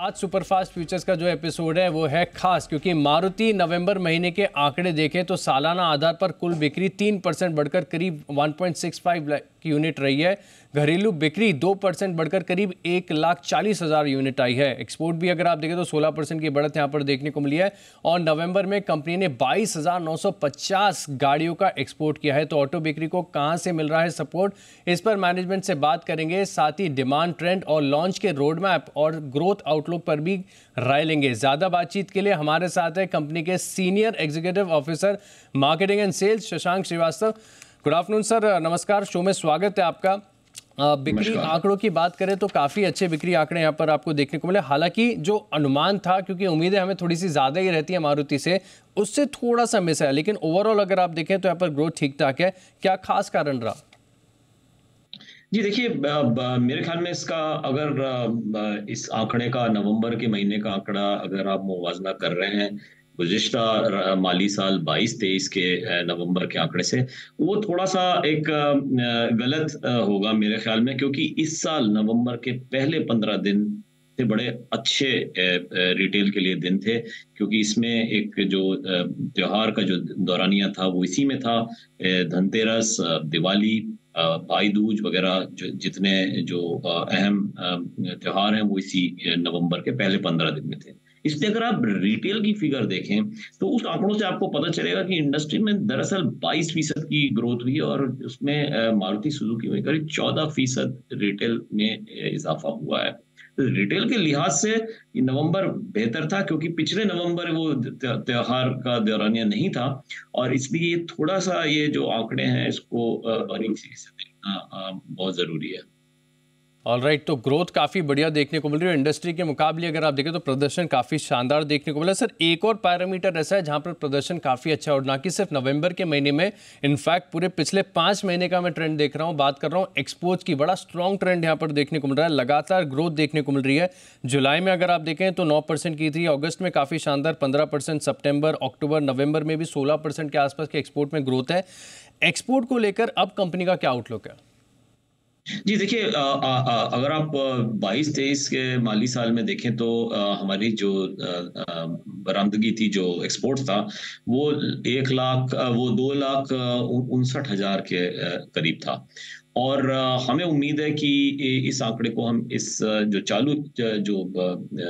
आज superfast futures का जो एपिसोड है वो है खास, क्योंकि मारुति नवंबर महीने के आंकड़े देखें तो सालाना आधार पर कुल बिक्री 3% बढ़कर करीब 1.65 लाख यूनिट रही है। घरेलू बिक्री 2% बढ़कर करीब 1,40,000 यूनिट आई है। एक्सपोर्ट भी अगर आप देखें तो 16% की बढ़त यहाँ पर देखने को मिली है और नवंबर में कंपनी ने 22,950 गाड़ियों का एक्सपोर्ट किया है। तो ऑटो बिक्री को कहाँ से मिल रहा है सपोर्ट, इस पर मैनेजमेंट से बात करेंगे। साथ ही डिमांड ट्रेंड और लॉन्च के रोड मैप और ग्रोथ आउटलुक पर भी राय लेंगे। ज्यादा बातचीत के लिए हमारे साथ है कंपनी के senior executive officer marketing and sales Shashank Srivastava. Good afternoon sir, नमस्कार, शो में स्वागत है आपका। बिक्री आंकड़ों की बात करें तो काफी अच्छे बिक्री आंकड़े यहाँ पर आपको देखने को मिले। हालांकि जो अनुमान था, क्योंकि उम्मीदें हमें थोड़ी सी ज्यादा ही रहती है मारुति से, उससे थोड़ा सा मिस है, लेकिन ओवरऑल अगर आप देखें तो यहाँ पर ग्रोथ ठीक ठाक है। क्या खास कारण रहा? जी देखिए, मेरे ख्याल में इसका अगर इस आंकड़े का नवंबर के महीने का आंकड़ा अगर आप मुवाजना कर रहे हैं गुज़िश्ता माली साल 22-23 के नवंबर के आंकड़े से, वो थोड़ा सा एक गलत होगा मेरे ख्याल में, क्योंकि इस साल नवंबर के पहले 15 दिन थे बड़े अच्छे रिटेल के लिए दिन थे, क्योंकि इसमें एक जो त्योहार का जो दौरानिया था वो इसी में था। धनतेरस, दिवाली, भाई दूज वगैरह जितने जो अहम त्योहार हैं वो इसी नवंबर के पहले 15 दिन में थे। इसलिए अगर आप रिटेल की फिगर देखें तो उस आंकड़ों से आपको पता चलेगा कि इंडस्ट्री में दरअसल 22% की ग्रोथ हुई और उसमें मारुति सुजुकी में करीब 14% रिटेल में इजाफा हुआ है। तो रिटेल के लिहाज से ये नवंबर बेहतर था, क्योंकि पिछले नवंबर वो त्योहार का दौरानिया नहीं था, और इसलिए थोड़ा सा ये जो आंकड़े हैं इसको बारीकी से देखना बहुत जरूरी है। ऑलराइट, तो ग्रोथ काफ़ी बढ़िया देखने को मिल रही है। इंडस्ट्री के मुकाबले अगर आप देखें तो प्रदर्शन काफ़ी शानदार देखने को मिला। सर, एक और पैरामीटर ऐसा है जहां पर प्रदर्शन काफ़ी अच्छा है, और ना कि सिर्फ नवंबर के महीने में, इनफैक्ट पूरे पिछले 5 महीने का मैं ट्रेंड देख रहा हूं। बात कर रहा हूं एक्सपोर्ट्स की। बड़ा स्ट्रॉन्ग ट्रेंड यहां पर देखने को मिल रहा है, लगातार ग्रोथ देखने को मिल रही है। जुलाई में अगर आप देखें तो 9% की थी, अगस्त में काफ़ी शानदार 15%, सितंबर, अक्टूबर, नवंबर में भी 16% के आसपास के एक्सपोर्ट में ग्रोथ है। एक्सपोर्ट को लेकर अब कंपनी का क्या आउटलुक है? जी देखिए, अगर आप 22-23 के माली साल में देखें तो हमारी जो बरामदगी थी, जो एक्सपोर्ट था, वो 1 लाख, वो 2,59,000 के करीब था। और हमें उम्मीद है कि इस आंकड़े को हम इस जो चालू जो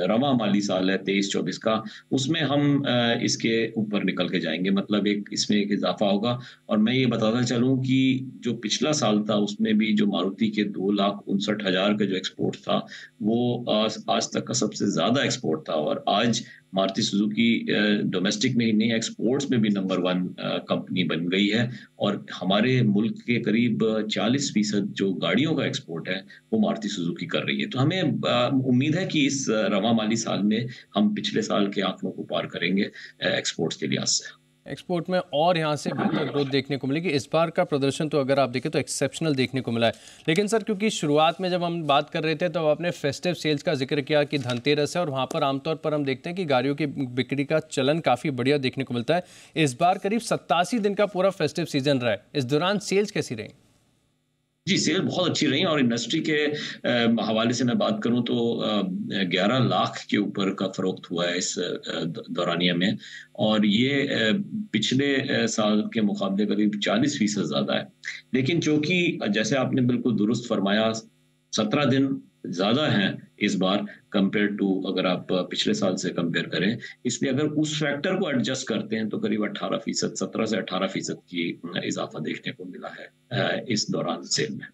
रवा माली साल है 23-24 का, उसमें हम इसके ऊपर निकल के जाएंगे, मतलब एक इसमें एक इजाफा होगा। और मैं ये बताता चलूं कि जो पिछला साल था उसमें भी जो मारुति के 2,59,000 का जो एक्सपोर्ट था वो आज तक का सबसे ज्यादा एक्सपोर्ट था। और आज मारुति सुजुकी डोमेस्टिक में ही नहीं, एक्सपोर्ट्स में भी नंबर 1 कंपनी बन गई है। और हमारे मुल्क के करीब 40% जो गाड़ियों का एक्सपोर्ट है वो मारुति सुजुकी कर रही है। तो हमें उम्मीद है कि इस रवा माली साल में हम पिछले साल के आंकड़ों को पार करेंगे एक्सपोर्ट्स के लिहाज से। एक्सपोर्ट में और यहाँ से बेहतर ग्रोथ देखने को मिलेगी। इस बार का प्रदर्शन तो अगर आप देखें तो एक्सेप्शनल देखने को मिला है। लेकिन सर, क्योंकि शुरुआत में जब हम बात कर रहे थे तो आपने फेस्टिव सेल्स का जिक्र किया कि धनतेरस है, और वहाँ पर आमतौर पर हम देखते हैं कि गाड़ियों की बिक्री का चलन काफ़ी बढ़िया देखने को मिलता है। इस बार करीब 87 दिन का पूरा फेस्टिव सीजन रहा है। इस दौरान सेल्स कैसी रही? जी, सेल बहुत अच्छी रही, और इंडस्ट्री के हवाले से मैं बात करूं तो 11 लाख के ऊपर का फरोख्त हुआ है इस दौरानिया में। और ये पिछले साल के मुकाबले करीब 40% ज्यादा है। लेकिन चूंकि जैसे आपने बिल्कुल दुरुस्त फरमाया, 17 दिन ज्यादा हैं इस बार कंपेयर टू, अगर आप पिछले साल से कंपेयर करें, इसलिए अगर उस फैक्टर को एडजस्ट करते हैं तो करीब 18%, 17 से 18% की इजाफा देखने को मिला है इस दौरान सेल में।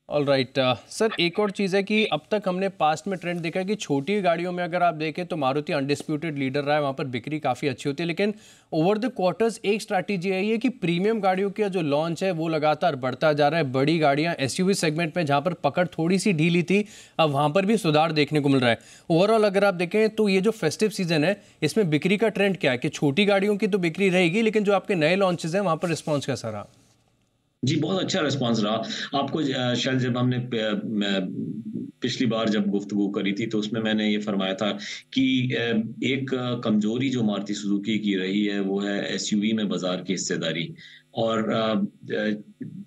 ऑलराइट सर, एक और चीज़ है कि अब तक हमने पास्ट में ट्रेंड देखा है कि छोटी गाड़ियों में अगर आप देखें तो मारुति अनडिस्प्यूटेड लीडर रहा है, वहाँ पर बिक्री काफ़ी अच्छी होती है। लेकिन ओवर द क्वार्टर्स एक स्ट्रैटेजी है ये कि प्रीमियम गाड़ियों का जो लॉन्च है वो लगातार बढ़ता जा रहा है। बड़ी गाड़ियाँ एसयूवी सेगमेंट में जहाँ पर पकड़ थोड़ी सी ढीली थी, अब वहाँ पर भी सुधार देखने को मिल रहा है। ओवरऑल अगर आप देखें तो ये जो फेस्टिव सीजन है इसमें बिक्री का ट्रेंड क्या है कि छोटी गाड़ियों की तो बिक्री रहेगी, लेकिन जो आपके नए लॉन्चेस हैं वहाँ पर रिस्पॉन्स कैसा रहा? जी, बहुत अच्छा रिस्पांस रहा। आपको शायद जब हमने पिछली बार जब गुफ्तगू करी थी तो उसमें मैंने ये फरमाया था कि एक कमजोरी जो मारुति सुजुकी की रही है वो है एसयूवी में बाजार की हिस्सेदारी। और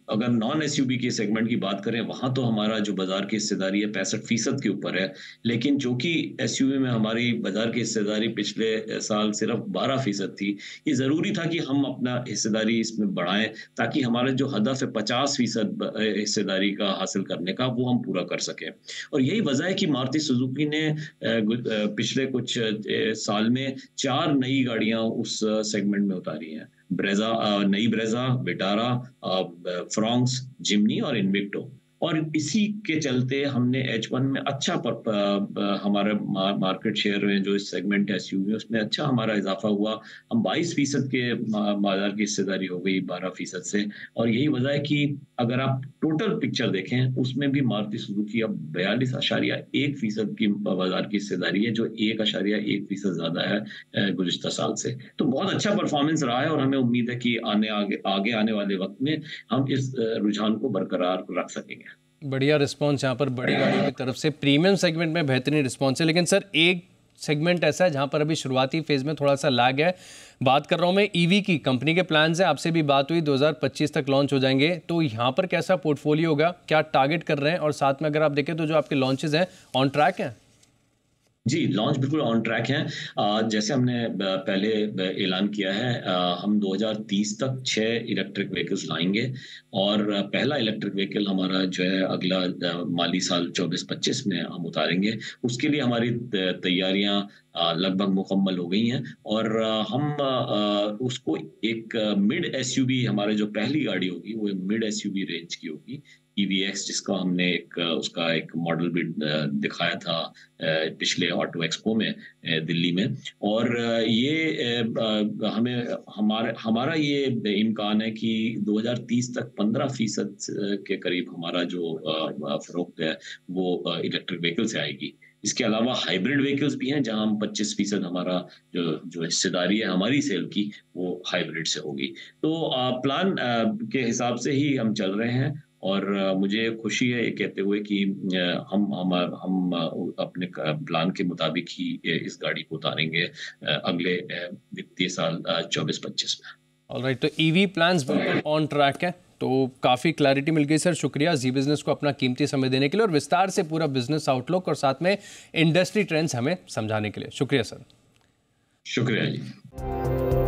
अगर नॉन एसयूवी के सेगमेंट की बात करें, वहाँ तो हमारा जो बाज़ार की हिस्सेदारी है 65% के ऊपर है। लेकिन चूँकि एसयूवी में हमारी बाज़ार की हिस्सेदारी पिछले साल सिर्फ़ 12% थी, ये ज़रूरी था कि हम अपना हिस्सेदारी इसमें बढ़ाएँ, ताकि हमारा जो हदफ़ है 50% हिस्सेदारी का हासिल करने का, वो हम पूरा कर सकें। और यही वजह है कि मारुति सुजुकी ने पिछले कुछ साल में 4 नई गाड़ियाँ उस सेगमेंट में उतारी हैं। नई ब्रेज़ा, विटारा, फ्रॉन्क्स, जिम्नी और इन्विक्टो। और इसी के चलते हमने H1 में अच्छा हमारा मार्केट शेयर में जो इस सेगमेंट है एसयूवी, उसमें अच्छा हमारा इजाफा हुआ। हम 22% के बाजार की हिस्सेदारी हो गई 12% से। और यही वजह है कि अगर आप टोटल पिक्चर देखें, उसमें भी मारुति सुजुकी अब 42.1% की बाजार की हिस्सेदारी है, जो 1.1% ज्यादा है गुज़िश्ता साल से। तो बहुत अच्छा परफॉर्मेंस रहा है और हमें उम्मीद है कि आगे आने वाले वक्त में हम इस रुझान को बरकरार रख सकेंगे। बढ़िया रिस्पॉन्स यहाँ पर बड़ी गाड़ियों की तरफ से। प्रीमियम सेगमेंट में बेहतरीन रिस्पॉन्स है, लेकिन सर एक सेगमेंट ऐसा है जहाँ पर अभी शुरुआती फेज में थोड़ा सा लैग है। बात कर रहा हूँ मैं ईवी की। कंपनी के प्लान्स हैं, आपसे भी बात हुई 2025 तक लॉन्च हो जाएंगे, तो यहाँ पर कैसा पोर्टफोलियो होगा, क्या टारगेट कर रहे हैं? और साथ में अगर आप देखें तो जो आपके लॉन्चेस हैं ऑन ट्रैक हैं? जी, लॉन्च बिल्कुल ऑन ट्रैक हैं। जैसे हमने पहले ऐलान किया है, हम 2030 तक 6 इलेक्ट्रिक व्हीकल्स लाएँगे और पहला इलेक्ट्रिक व्हीकल हमारा जो है अगला माली साल 24-25 में हम उतारेंगे। उसके लिए हमारी तैयारियाँ लगभग मुकम्मल हो गई हैं और हम उसको एक मिड एसयूवी, हमारी जो पहली गाड़ी होगी वो मिड एसयूवी रेंज की होगी। ईवीएक्स, जिसका हमने उसका एक मॉडल भी दिखाया था पिछले ऑटो एक्सपो में दिल्ली में। और हमारा ये इम्कान है कि 2030 तक 15% के करीब हमारा जो फरोख्त है वो इलेक्ट्रिक व्हीकल से आएगी। इसके अलावा हाइब्रिड व्हीकल्स भी हैं, जहां हम 25% हमारा जो हिस्सेदारी है हमारी सेल की, वो हाइब्रिड से होगी। तो प्लान के हिसाब से ही हम चल रहे हैं और मुझे खुशी है ये कहते हुए कि हम अपने प्लान के मुताबिक ही इस गाड़ी को उतारेंगे अगले वित्तीय साल 24-25 में। ऑलराइट, तो ईवी प्लान्स बिल्कुल ऑन ट्रैक है। तो काफ़ी क्लैरिटी मिल गई सर, शुक्रिया जी बिजनेस को अपना कीमती समय देने के लिए और विस्तार से पूरा बिजनेस आउटलुक और साथ में इंडस्ट्री ट्रेंड्स हमें समझाने के लिए। शुक्रिया सर। शुक्रिया जी।